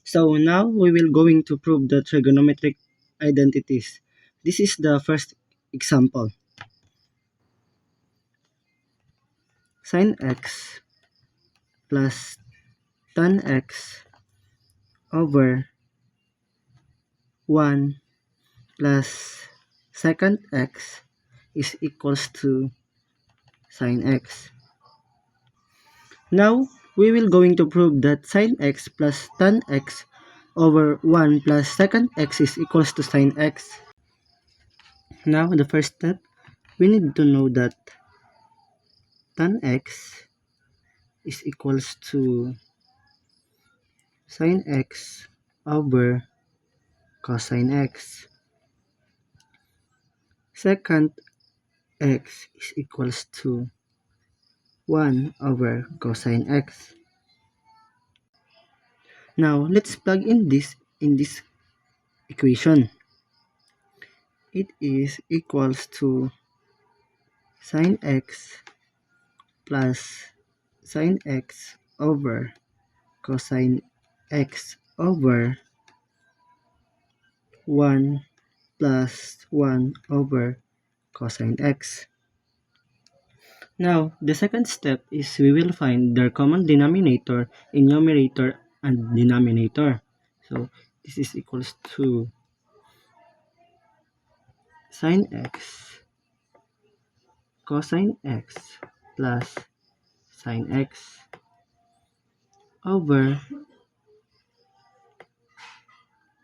So now we will going to prove the trigonometric identities. This is the first example. Sin x plus tan x over 1 plus secant x is equals to sin x. Now we will going to prove that sin x plus tan x over 1 plus secant x is equals to sin x. Now the first step, we need to know that tan x is equals to sin x over cosine x. Secant x is equals to 1 over cosine x. Now let's plug in this equation. It is equals to sin x plus sin x over cosine x over 1 plus 1 over cosine x. Now, the second step is we will find their common denominator in numerator and denominator. So, this is equals to sin x cosine x plus sin x over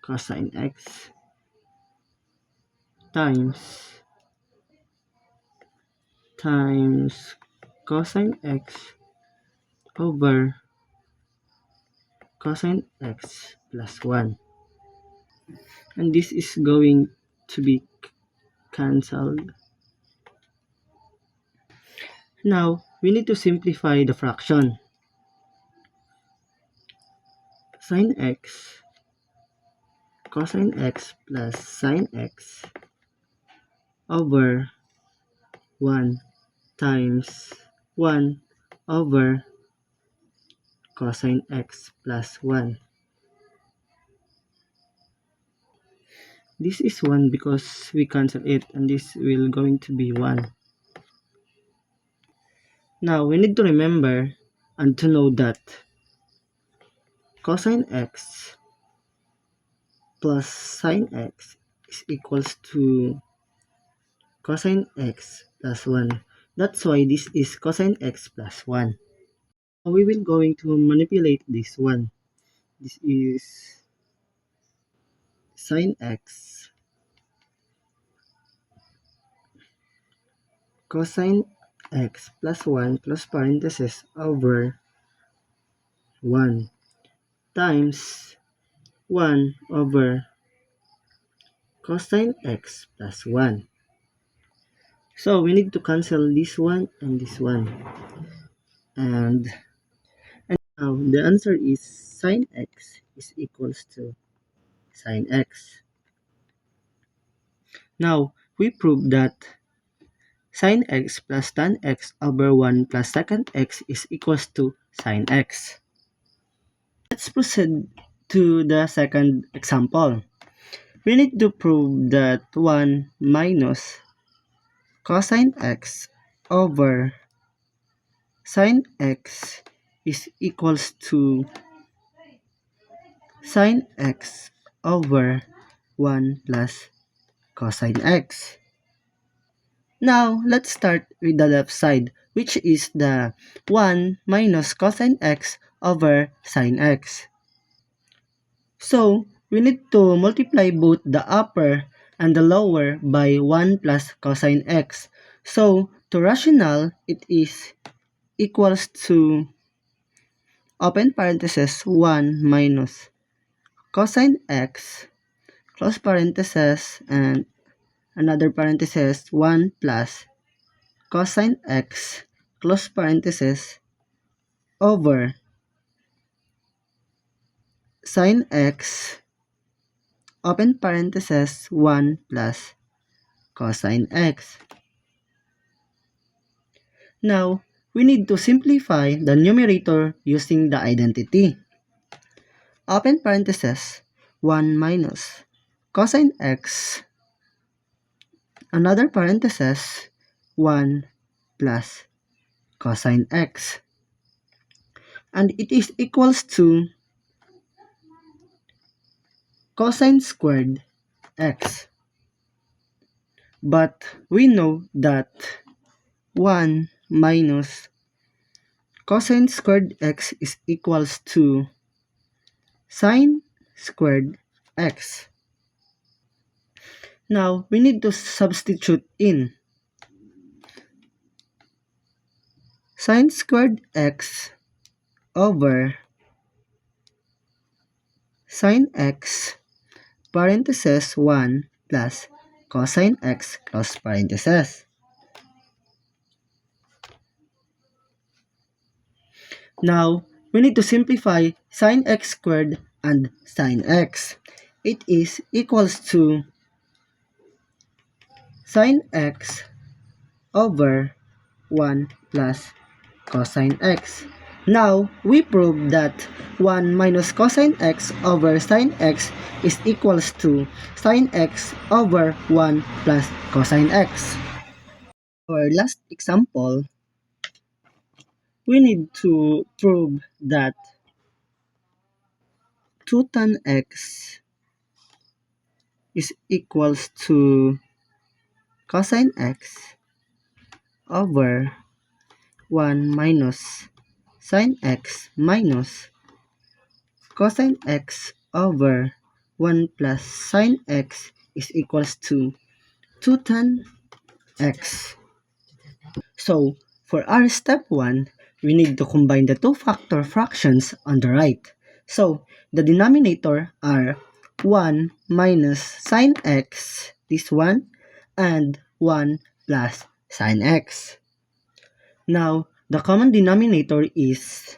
cosine x times cosine x over cosine x plus 1. And this is going to be cancelled. Now, we need to simplify the fraction. Sin x cosine x plus sin x over 1 times 1 over cosine x plus 1. This is 1 because we cancel it, and this will going to be 1. Now, we need to remember and to know that cosine x plus sin x is equals to cosine x plus 1. That's why this is cosine x plus 1. We will going to manipulate this one. This is sin x cosine x plus 1 plus parenthesis over 1 times 1 over cosine x plus 1. So we need to cancel this one and this one. And now the answer is sin x is equals to sin x. Now we prove that sin x plus tan x over 1 plus secant x is equals to sin x. Let's proceed to the second example. We need to prove that 1 minus cosine x over sin x is equals to sin x over 1 plus cosine x. Now, let's start with the left side, which is the 1 minus cosine x over sin x. So, we need to multiply both the upper and the lower by 1 plus cosine x. So, to rational, it is equals to open parenthesis 1 minus cosine x close parenthesis and another parenthesis 1 plus cosine x close parenthesis over sin x open parenthesis 1 plus cosine x. Now, we need to simplify the numerator using the identity. open parenthesis, 1 minus cosine x, another parenthesis, 1 plus cosine x. And it is equals to cosine squared x. But we know that 1 minus cosine squared x is equals to sine squared x. Now, we need to substitute in sine squared x over sine x parenthesis 1 plus cosine x close parenthesis. Now, we need to simplify sine x squared and sine x. It is equals to sine x over 1 plus cosine x. Now, we prove that 1 minus cosine x over sine x is equals to sine x over 1 plus cosine x. Our last example, we need to prove that 2 tan x is equals to cosine x over 1 minus sine x minus cosine x over 1 plus sine x is equals to 2 tan x. So, for our step 1, we need to combine the two factor fractions on the right. So, the denominator are 1 minus sine x, this one, and 1 plus sine x. Now, the common denominator is,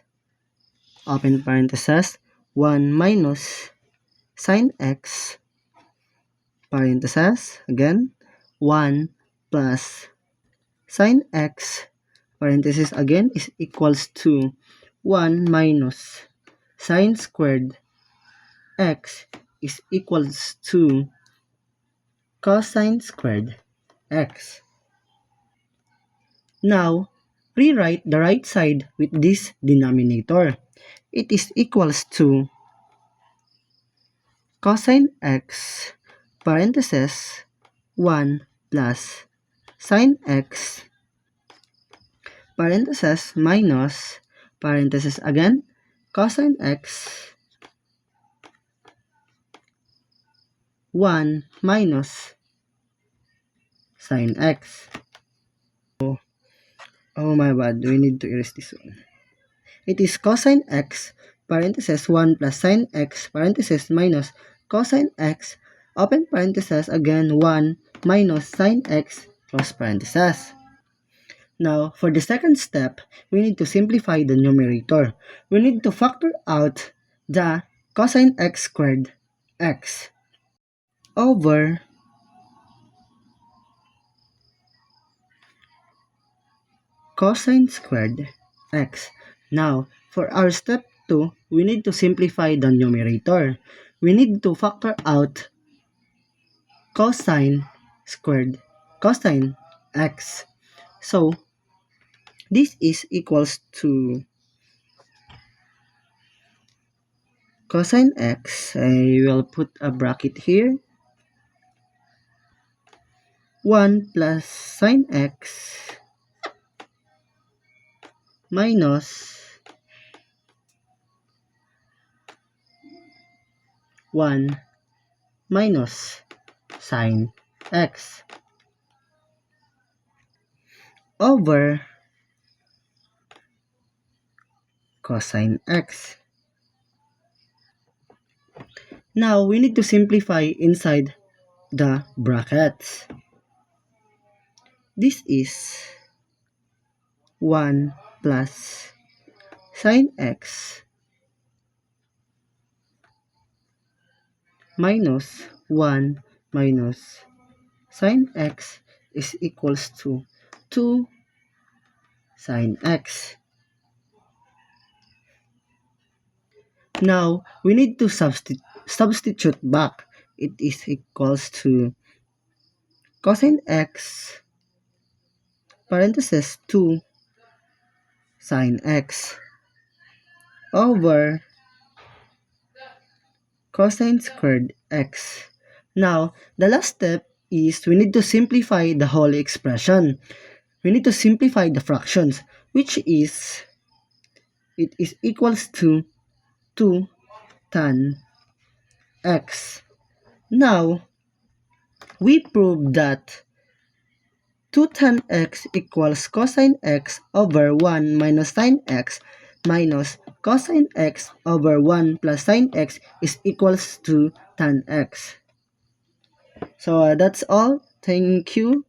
open parenthesis, 1 minus sine x, parenthesis, again, 1 plus sine x, parenthesis again, is equals to 1 minus sine squared x is equals to cosine squared x. Now, rewrite the right side with this denominator. It is equals to cosine x, parenthesis, 1 plus sine x, parenthesis minus, parenthesis again, cosine x, 1 minus sine x. Oh my bad, we need to erase this one. It is cosine x, parenthesis 1 plus sine x, parenthesis minus cosine x, open parenthesis again 1 minus sine x, close parenthesis. Now, for the second step, we need to simplify the numerator. We need to factor out the cosine x squared x over cosine squared x. Now, for our step 2, we need to simplify the numerator. We need to factor out cosine squared cosine x. So, this is equals to cosine x. I will put a bracket here. 1 plus sine x minus 1 minus sine x over cosine x. Now, we need to simplify inside the brackets. This is 1 plus sine x minus 1 minus sine x is equals to 2 sine x. Now, we need to substitute back. It is equals to cosine x parenthesis 2 sine x over cosine squared x. Now, the last step is we need to simplify the whole expression. We need to simplify the fractions, which is, it is equals to 2 tan x. Now, we prove that 2 tan x equals cosine x over 1 minus sine x minus cosine x over 1 plus sine x is equals to tan x. So that's all. Thank you.